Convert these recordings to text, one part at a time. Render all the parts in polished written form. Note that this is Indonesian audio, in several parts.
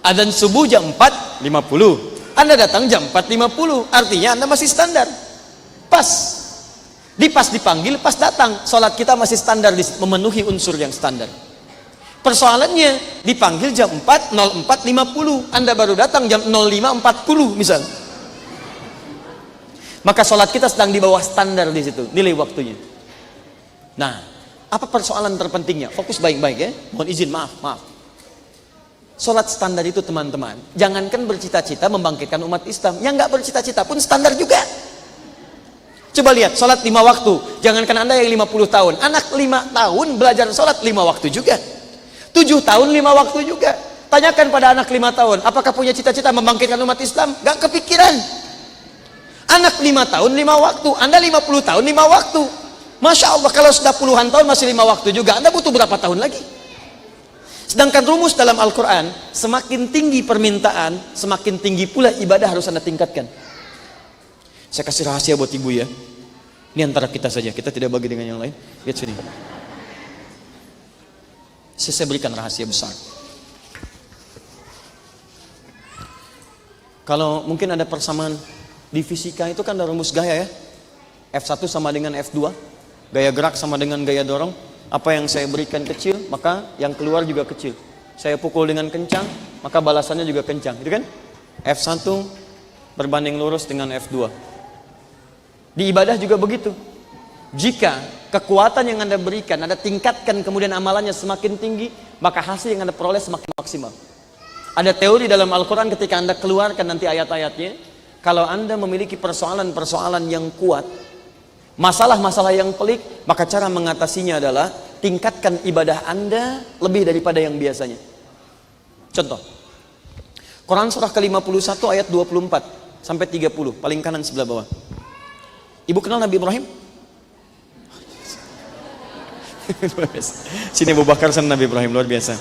Adzan subuh jam 4.50. Anda datang jam 4.50. Artinya Anda masih standar. Pas. Dipanggil, pas datang. Sholat kita masih standar, memenuhi unsur yang standar. Persoalannya dipanggil jam 4.04.50. Anda baru datang jam 05.40 misal. Maka sholat kita sedang di bawah standar di situ, nilai waktunya. Nah, apa persoalan terpentingnya? Fokus baik-baik ya. Mohon izin, maaf. Sholat standar itu teman-teman, jangankan bercita-cita membangkitkan umat Islam, yang nggak bercita-cita pun standar juga. Coba lihat, sholat 5 waktu. Jangankan Anda yang 50 tahun, anak 5 tahun belajar sholat 5 waktu juga. 7 tahun 5 waktu juga. Tanyakan pada anak 5 tahun, apakah punya cita-cita membangkitkan umat Islam? Gak kepikiran. Anak 5 tahun 5 waktu, Anda 50 tahun 5 waktu. Masya Allah, kalau sudah puluhan tahun masih 5 waktu juga, Anda butuh berapa tahun lagi? Sedangkan rumus dalam Al-Quran, semakin tinggi permintaan, semakin tinggi pula ibadah harus Anda tingkatkan. Saya kasih rahasia buat ibu ya. Ini antara kita saja, kita tidak bagi dengan yang lain. Lihat sini. Saya berikan rahasia besar. Kalau mungkin ada persamaan di fisika itu kan ada rumus gaya ya. F1 sama dengan F2. Gaya gerak sama dengan gaya dorong. Apa yang saya berikan kecil, maka yang keluar juga kecil. Saya pukul dengan kencang, maka balasannya juga kencang. Itu kan? F1 berbanding lurus dengan F2. Di ibadah juga begitu. Jika kekuatan yang Anda berikan, Anda tingkatkan, kemudian amalannya semakin tinggi, maka hasil yang Anda peroleh semakin maksimal. Ada teori dalam Al-Quran ketika Anda keluarkan nanti ayat-ayatnya, kalau Anda memiliki persoalan-persoalan yang kuat, masalah-masalah yang pelik, maka cara mengatasinya adalah tingkatkan ibadah Anda lebih daripada yang biasanya. Contoh, Quran surah ke-51 ayat 24 sampai 30, paling kanan sebelah bawah. Ibu kenal Nabi Ibrahim? Sini Abu Bakar sama Nabi Ibrahim, luar biasa.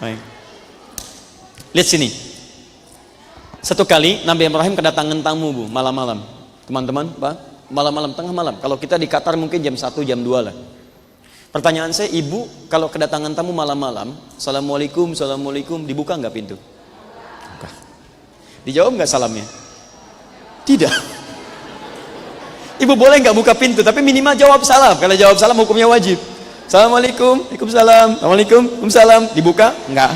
Baik. Lihat sini. Satu kali Nabi Ibrahim kedatangan tamu, Bu, malam-malam. Teman-teman, Pak, malam-malam, tengah malam. Kalau kita di Qatar mungkin jam 1, jam 2 lah. Pertanyaan saya, ibu kalau kedatangan tamu malam-malam, Assalamualaikum, Assalamualaikum, dibuka nggak pintu? Buka. Dijawab nggak salamnya? Tidak. Ibu boleh nggak buka pintu, tapi minimal jawab salam. Kalau jawab salam hukumnya wajib. Assalamualaikum, Waalaikumsalam, Assalamualaikum, Waalaikumsalam, dibuka? Enggak.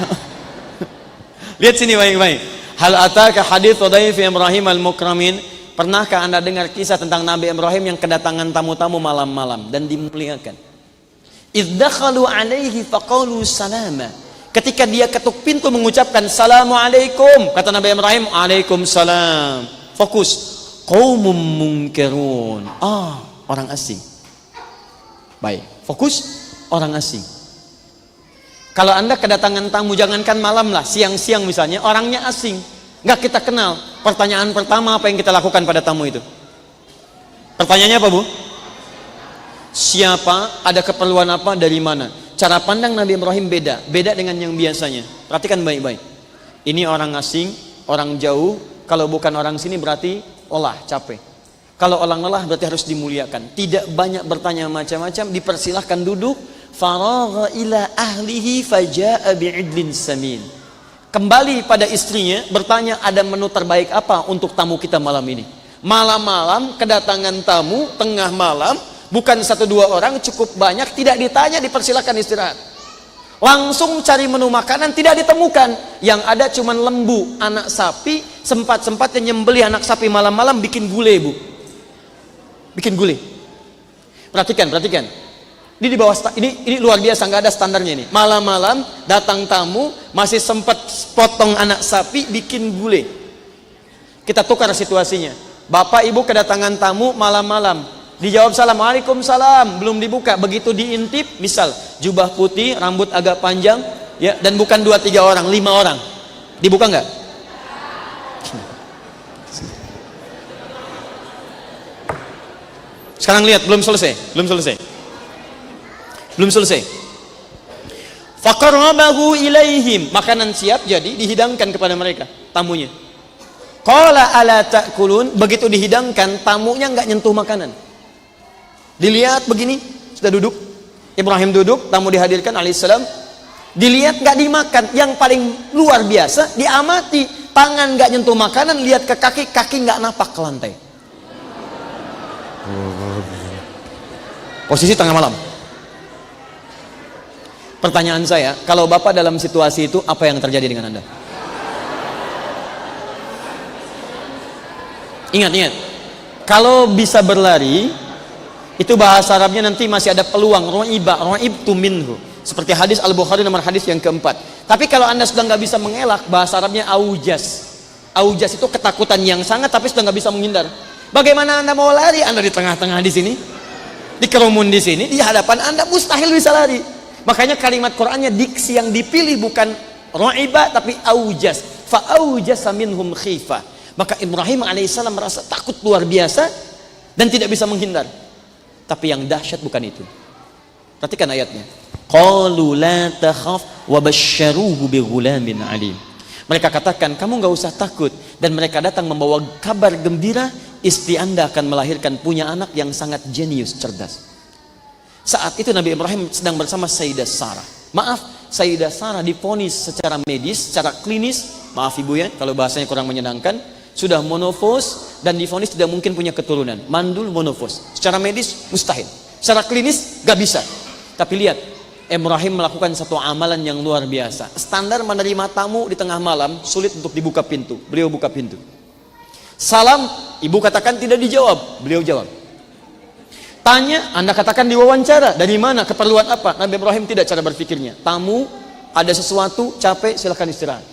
Lihat sini baik-baik. Hal ataka hadits dhaifi Ibrahim al-mukramin. Pernahkah Anda dengar kisah tentang Nabi Ibrahim yang kedatangan tamu-tamu malam-malam dan dimuliakan? Idz dakhalu alaihi faqalu salama. Ketika dia ketuk pintu mengucapkan Assalamualaikum, kata Nabi Ibrahim, Waalaikumsalam. Fokus. Qaumum munkirun. Orang asing. Baik, fokus. Orang asing. Kalau Anda kedatangan tamu, jangankan malam lah, siang-siang misalnya, orangnya asing, nggak kita kenal. Pertanyaan pertama apa yang kita lakukan pada tamu itu? Pertanyaannya apa, Bu? Siapa, ada keperluan apa, dari mana? Cara pandang Nabi Ibrahim beda dengan yang biasanya. Perhatikan baik-baik. Ini orang asing, orang jauh. Kalau bukan orang sini berarti olah, capek. Kalau orang lelah berarti harus dimuliakan. Tidak banyak bertanya macam-macam, dipersilahkan duduk. Faragha ila ahlihi faja'a bi'idlin samin. Kembali pada istrinya, bertanya ada menu terbaik apa untuk tamu kita malam ini. Malam-malam kedatangan tamu, tengah malam, bukan 1-2 orang, cukup banyak, tidak ditanya, dipersilahkan istirahat. Langsung cari menu makanan, tidak ditemukan. Yang ada cuman lembu, anak sapi, sempat-sempatnya nyembelih anak sapi malam-malam, bikin gulai, Bu. Bikin gulai. Perhatikan. Ini di bawah, ini luar biasa, nggak ada standarnya ini. Malam-malam datang tamu, masih sempat potong anak sapi, bikin gulai. Kita tukar situasinya. Bapak ibu kedatangan tamu malam-malam, dijawab salam, Waalaikumsalam, belum dibuka. Begitu diintip, misal jubah putih, rambut agak panjang, ya, dan bukan 2-3 orang, 5 orang, dibuka nggak? Sekarang lihat, belum selesai. Faqarrabahu ilaihim, makanan siap jadi dihidangkan kepada mereka, tamunya. Qala ala ta'kulun, begitu dihidangkan, tamunya enggak nyentuh makanan. Dilihat begini, sudah duduk. Ibrahim duduk, tamu dihadirkan alaihissalam. Dilihat nggak dimakan, yang paling luar biasa diamati, tangan nggak nyentuh makanan, lihat ke kaki, kaki nggak napak ke lantai. Posisi tengah malam. Pertanyaan saya, kalau Bapak dalam situasi itu, apa yang terjadi dengan Anda? Ingat, kalau bisa berlari, itu bahasa Arabnya nanti masih ada peluang, ro'ibtu minhu. Seperti hadis Al-Bukhari nomor hadis yang keempat. Tapi kalau Anda sudah nggak bisa mengelak, bahasa Arabnya aujas. Aujas itu ketakutan yang sangat, tapi sudah nggak bisa menghindar. Bagaimana Anda mau lari? Anda di tengah-tengah di sini, di kerumun di sini, di hadapan Anda mustahil bisa lari. Makanya kalimat Qur'annya diksi yang dipilih bukan ro'iba tapi aujas. Fa'aujasa minhum khifah. Maka Ibrahim alaihissalam merasa takut luar biasa dan tidak bisa menghindar. Tapi yang dahsyat bukan itu. Perhatikan ayatnya. Qalu la takhaf wa basyaruhu bighulamin alim. Mereka katakan, kamu nggak usah takut, dan mereka datang membawa kabar gembira, istri Anda akan melahirkan punya anak yang sangat jenius, cerdas. Saat itu Nabi Ibrahim sedang bersama Sayyidah Sarah. Maaf, Sayyidah Sarah divonis secara medis, secara klinis, maaf ibu ya kalau bahasanya kurang menyenangkan, sudah monofos dan divonis tidak mungkin punya keturunan, mandul monofos. Secara medis mustahil, secara klinis gak bisa. Tapi lihat, Ibrahim melakukan satu amalan yang luar biasa. Standar menerima tamu di tengah malam, sulit untuk dibuka pintu. Beliau buka pintu. Salam, ibu katakan tidak dijawab, beliau jawab. Tanya, Anda katakan diwawancara. Dari mana? Keperluan apa? Nabi Ibrahim tidak cara berpikirnya. Tamu, ada sesuatu, capek, silahkan istirahat.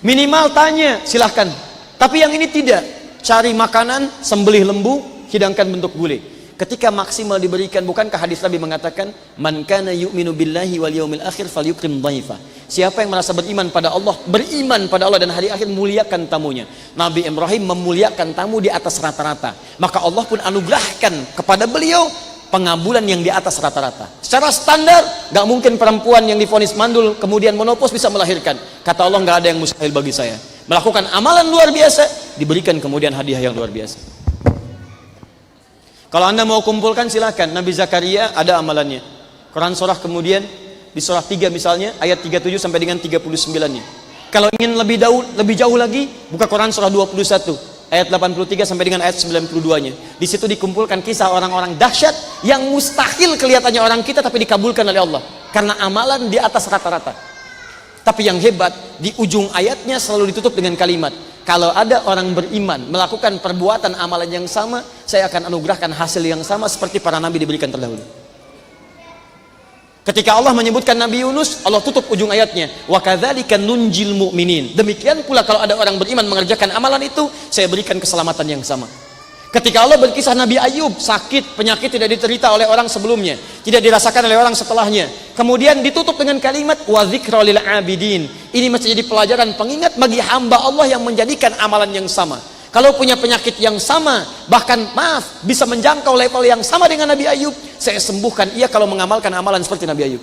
Minimal tanya, silahkan. Tapi yang ini tidak. Cari makanan, sembelih lembu, hidangkan bentuk gulai. Ketika maksimal diberikan, bukankah hadis Nabi mengatakan, man kana yu'minu billahi wal yaumil akhir falyukrim dhaifa. Siapa yang merasa beriman pada Allah dan hari akhir, muliakan tamunya. Nabi Ibrahim memuliakan tamu di atas rata-rata. Maka Allah pun anugerahkan kepada beliau pengabulan yang di atas rata-rata. Secara standar, gak mungkin perempuan yang divonis mandul kemudian monopos bisa melahirkan. Kata Allah, gak ada yang mustahil bagi saya. Melakukan amalan luar biasa, diberikan kemudian hadiah yang luar biasa. Kalau Anda mau kumpulkan silakan. Nabi Zakaria ada amalannya. Quran surah kemudian di surah 3 misalnya ayat 37 sampai dengan 39-nya. Kalau ingin lebih jauh lagi, buka Quran surah 21 ayat 83 sampai dengan ayat 92-nya. Di situ dikumpulkan kisah orang-orang dahsyat yang mustahil kelihatannya orang kita tapi dikabulkan oleh Allah karena amalan di atas rata-rata. Tapi yang hebat, di ujung ayatnya selalu ditutup dengan kalimat, kalau ada orang beriman melakukan perbuatan amalan yang sama, saya akan anugerahkan hasil yang sama seperti para nabi diberikan terdahulu. Ketika Allah menyebutkan Nabi Yunus, Allah tutup ujung ayatnya, wa kadzalika nunjil mu'minin. Demikian pula kalau ada orang beriman mengerjakan amalan itu, saya berikan keselamatan yang sama. Ketika Allah berkisah Nabi Ayub, sakit, penyakit tidak diterita oleh orang sebelumnya, tidak dirasakan oleh orang setelahnya. Kemudian ditutup dengan kalimat wa dzikra lil abidin. Ini mesti jadi pelajaran pengingat bagi hamba Allah yang menjadikan amalan yang sama. Kalau punya penyakit yang sama, bahkan bisa menjangkau level yang sama dengan Nabi Ayub, saya sembuhkan ia kalau mengamalkan amalan seperti Nabi Ayub.